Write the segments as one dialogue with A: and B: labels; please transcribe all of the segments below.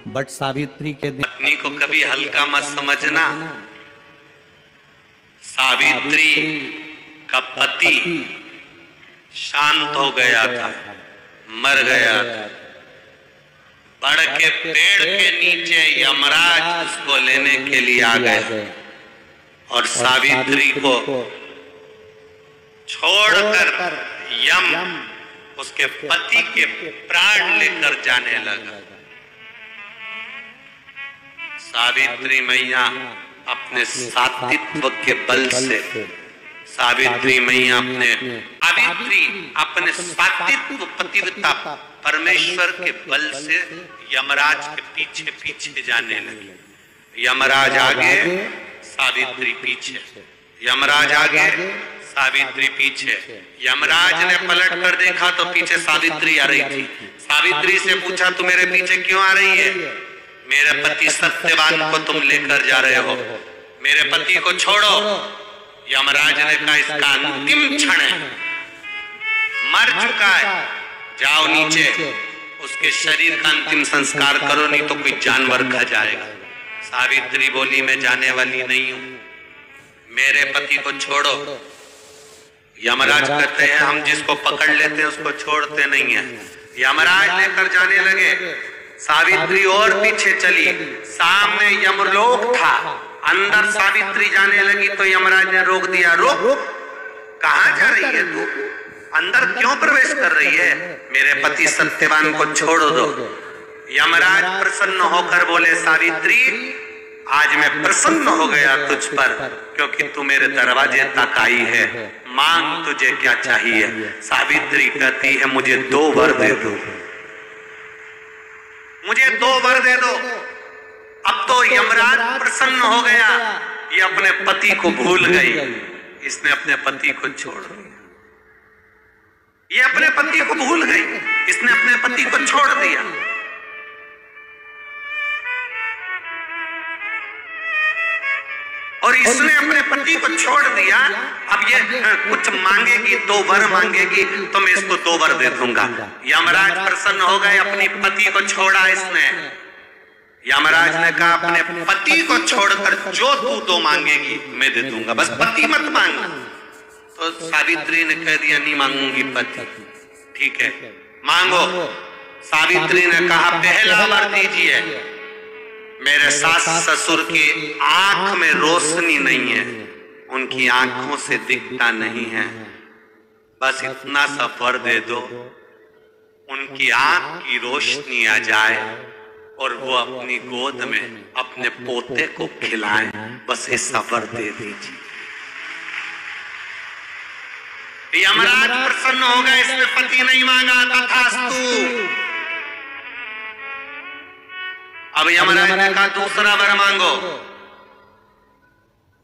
A: But Savitri के दिन
B: पत्नी को कभी हल्का मत समझना। सावित्री का पति शांत हो गया था, मर गया था। बड़ के पेड़ के नीचे यमराज उसको लेने के लिए आ गए और सावित्री को छोड़कर यम उसके पति के प्राण लेकर जाने लगा। सावित्री मैया अपने सात्वित्व के बल से, सावित्री मैया अपने सात्वित्व पतिव्रता परमेश्वर के बल से यमराज के पीछे पीछे जाने लगी। यमराज आगे, सावित्री पीछे, यमराज आगे, सावित्री पीछे। यमराज ने पलट कर देखा तो पीछे सावित्री आ रही थी। सावित्री से पूछा, तू मेरे पीछे क्यों आ रही है? मेरे पति सत्यवान को तुम लेकर जा रहे हो, मेरे पति को छोड़ो। यमराज ने कहा, इसका अंतिम क्षण है, मर चुका है, जाओ नीचे उसके शरीर का अंतिम संस्कार करो, नहीं तो कोई जानवर खा जाएगा। सावित्री बोली, मैं जाने वाली नहीं हूं, मेरे पति को छोड़ो। यमराज कहते हैं, हम जिसको पकड़ लेते हैं उसको छोड़ते नहीं है। यमराज लेकर जाने लगे, सावित्री और पीछे चली। सामने यमलोक था, अंदर सावित्री जाने लगी तो यमराज ने रोक दिया। रोक, कहां जा रही है तू? अंदर क्यों प्रवेश कर रही है? मेरे पति सत्यवान को छोड़ दो। यमराज प्रसन्न होकर बोले, सावित्री आज मैं प्रसन्न हो गया तुझ पर, क्योंकि तू मेरे दरवाजे तक आई है। मांग, तुझे क्या चाहिए? सावित्री कहती है, मुझे 2 वर दे दो, मुझे 2 वर दे दो। अब तो यमराज प्रसन्न हो गया, ये अपने पति को भूल गई, इसने अपने पति को छोड़ दिया। ये अपने पति को भूल गई, इसने अपने पति को छोड़ दिया। और इसने अपने पति को छोड़ दिया। अब ये कुछ मांगेगी, 2 वर मांगेगी तो मैं इसको 2 वर दे दूंगा। यमराज प्रसन्न हो गए, अपनी पति को छोड़ा इसने। यमराज ने कहा, अपने पति को छोड़कर जो तू 2 मांगेगी मैं दे दूंगा, बस पति मत मांग। तो सावित्री ने कह दिया, नहीं मांगूंगी पति। ठीक है, मांगो। सावित्री ने कहा, पहला वर दीजिए, मेरे सास ससुर की आंख में रोशनी नहीं है, उनकी आंखों से दिखता नहीं है, बस इतना सा वर दे दो, उनकी आंख की रोशनी आ जाए और वो अपनी गोद में अपने पोते को खिलाएं, बस ऐसा वर दे दीजिए। यमराज प्रसन्न हो गए, इसने पति नहीं मांगा, तथास्तु। अब यमराज ने कहा, दूसरा वर मांगो।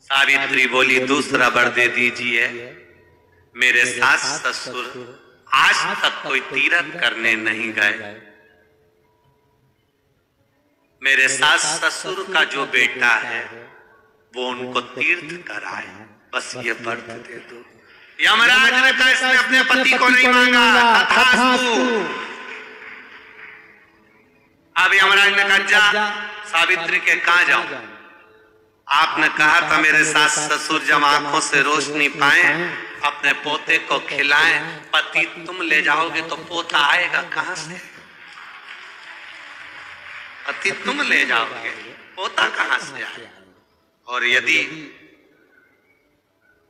B: सावित्री बोली, दूसरा वर दे दीजिए, मेरे सास ससुर आज तक कोई तीर्थ करने नहीं गए, मेरे सास ससुर का जो बेटा है वो उनको तीर्थ कराए, बस ये वर दे दो। यमराज ने कहा, इसने अपने पति को नहीं मांगा, तथास्तु। अब यमराज ने कहा, जा सावित्री के कहां जाऊं? आपने कहा था मेरे सास ससुर जब आंखों से रोशनी पाए अपने पोते को खिलाएं, पति तुम ले जाओगे तो पोता आएगा कहां से? पति तुम ले जाओगे, पोता कहां से आएगा? और यदि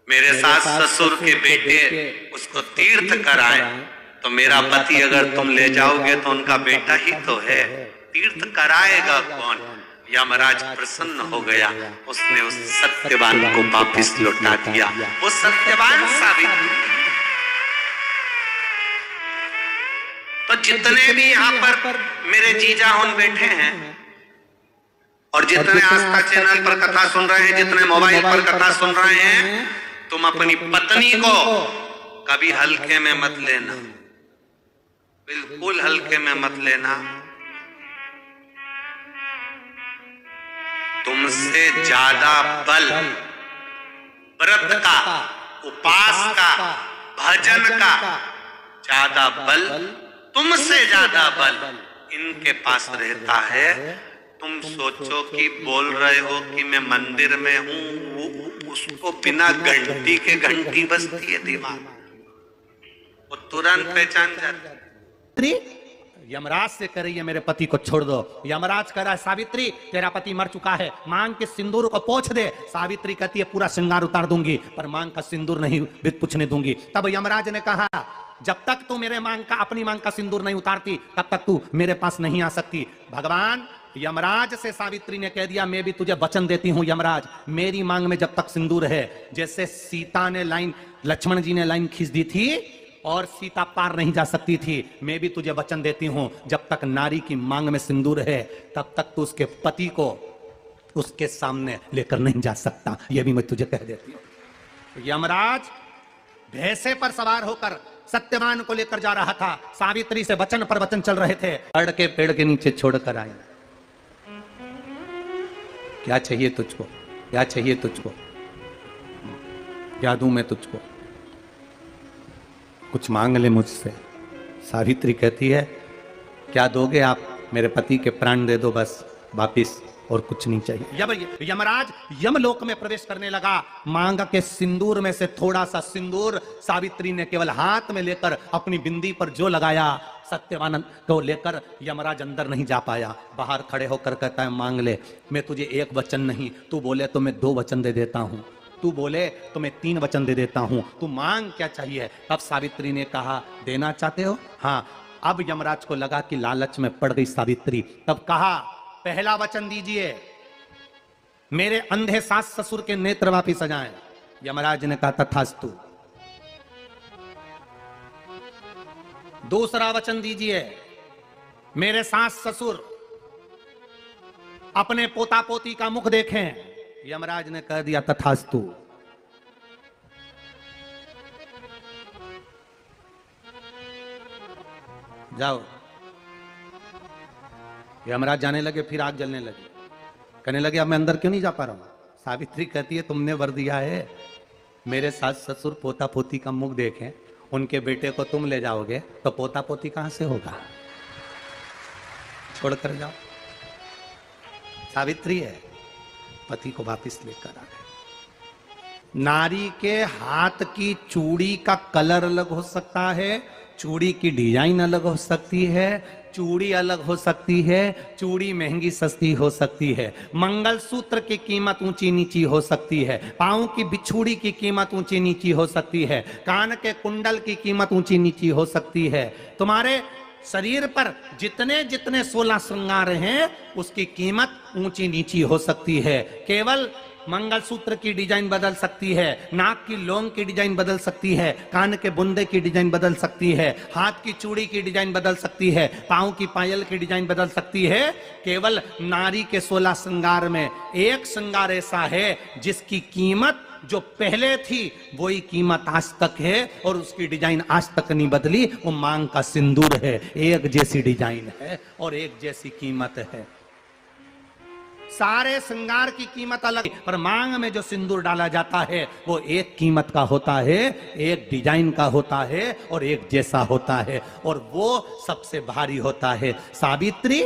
B: मेरे सास ससुर के बेटे उसको तीर्थ कराए तो मेरा पति अगर तुम ले जाओगे तो उनका बेटा ही तो है, तीर्थ कराएगा कौन? यमराज प्रसन्न हो गया, उसने उस सत्यवान को वापिस लौटा दिया। वो सत्यवान सावित्री। तो जितने भी यहाँ पर मेरे जीजा उन बैठे हैं और जितने आस्था चैनल पर कथा सुन रहे हैं, जितने मोबाइल पर कथा सुन रहे हैं, तुम अपनी पत्नी को कभी हल्के में मत लेना, बिल्कुल हल्के में मत लेना। तुमसे ज्यादा बल व्रत का, उपास का, भजन का ज्यादा बल, तुमसे ज्यादा बल इनके पास रहता है। तुम सोचो कि बोल रहे हो कि मैं मंदिर में हूं, उसको बिना घंटी के घंटी बजती है दिमाग, वो तुरंत पहचान जाती।
A: यमराज से कह रही है मेरे पति को छोड़ दो। यमराज कह रहा है सावित्री तेरा पति मर चुका है, मांग के सिंदूर को पोंछ दे। सावित्री कहती है पूरा श्रृंगार उतार दूंगी पर मांग का सिंदूर नहीं पूछने दूंगी। तब यमराज ने कहा जब तक तू मेरे मांग का अपनी मांग का सिंदूर नहीं उतारती तब तक तू मेरे पास नहीं आ सकती। भगवान यमराज से सावित्री ने कह दिया मैं भी तुझे वचन देती हूं यमराज, मेरी मांग में जब तक सिंदूर है, जैसे सीता ने लाइन, लक्ष्मण जी ने लाइन खींच दी थी और सीता पार नहीं जा सकती थी, मैं भी तुझे वचन देती हूं जब तक नारी की मांग में सिंदूर है तब तक तू उसके पति को उसके सामने लेकर नहीं जा सकता, यह भी मैं तुझे कह देती हूं। यमराज भैंसे पर सवार होकर सत्यवान को लेकर जा रहा था। सावित्री से वचन पर वचन चल रहे थे। अड़ के पेड़ के नीचे छोड़कर आई। क्या चाहिए तुझको, क्या चाहिए तुझको, क्या दूं मैं तुझको, कुछ मांग ले मुझसे। सावित्री कहती है क्या दोगे आप, मेरे पति के प्राण दे दो बस वापिस, और कुछ नहीं चाहिए। यमराज यमलोक में प्रवेश करने लगा। मांग के सिंदूर में से थोड़ा सा सिंदूर सावित्री ने केवल हाथ में लेकर अपनी बिंदी पर जो लगाया, सत्यवान को लेकर यमराज अंदर नहीं जा पाया। बाहर खड़े होकर कहता है मांग ले, मैं तुझे एक वचन नहीं, तू बोले तो मैं 2 वचन दे देता हूं, तू बोले तो मैं 3 वचन दे देता हूं, तू मांग क्या चाहिए। तब सावित्री ने कहा देना चाहते हो, हाँ। अब यमराज को लगा कि लालच में पड़ गई सावित्री। तब कहा पहला वचन दीजिए, मेरे अंधे सास ससुर के नेत्र वापिस आ जाएं। यमराज ने कहा तथास्तु। दूसरा वचन दीजिए, मेरे सास ससुर अपने पोता पोती का मुख देखें। यमराज ने कह दिया तथास्तु। जाओ। यमराज जाने लगे, फिर आग जलने लगी। कहने लगे अब मैं अंदर क्यों नहीं जा पा रहा हूं। सावित्री कहती है तुमने वर दिया है, मेरे सास ससुर पोता पोती का मुख देखें, उनके बेटे को तुम ले जाओगे तो पोता पोती कहां से होगा, छोड़कर जाओ। सावित्री है, पति को वापिस लेकर आ गए। नारी के हाथ की चूड़ी का कलर अलग हो सकता है, चूड़ी की डिजाइन अलग हो सकती है, चूड़ी अलग हो सकती है, चूड़ी महंगी सस्ती हो सकती है, मंगलसूत्र की कीमत ऊंची नीची हो सकती है, पांव की बिछुड़ी की कीमत ऊंची नीची हो सकती है, कान के कुंडल की कीमत ऊंची नीची हो सकती है। तुम्हारे शरीर पर जितने जितने 16 श्रृंगार हैं उसकी कीमत ऊंची नीची हो सकती है। केवल मंगलसूत्र की डिजाइन बदल सकती है, नाक की लौंग की डिजाइन बदल सकती है, कान के बुंदे की डिजाइन बदल सकती है, हाथ की चूड़ी की डिजाइन बदल सकती है, पांव की पायल की डिजाइन बदल सकती है। केवल नारी के 16 श्रृंगार में एक श्रृंगार ऐसा है जिसकी कीमत जो पहले थी वही कीमत आज तक है और उसकी डिजाइन आज तक नहीं बदली। वो मांग का सिंदूर है, एक जैसी डिजाइन है और एक जैसी कीमत है। सारे श्रृंगार की कीमत अलग, पर मांग में जो सिंदूर डाला जाता है वो एक कीमत का होता है, एक डिजाइन का होता है और एक जैसा होता है, और वो सबसे भारी होता है। सावित्री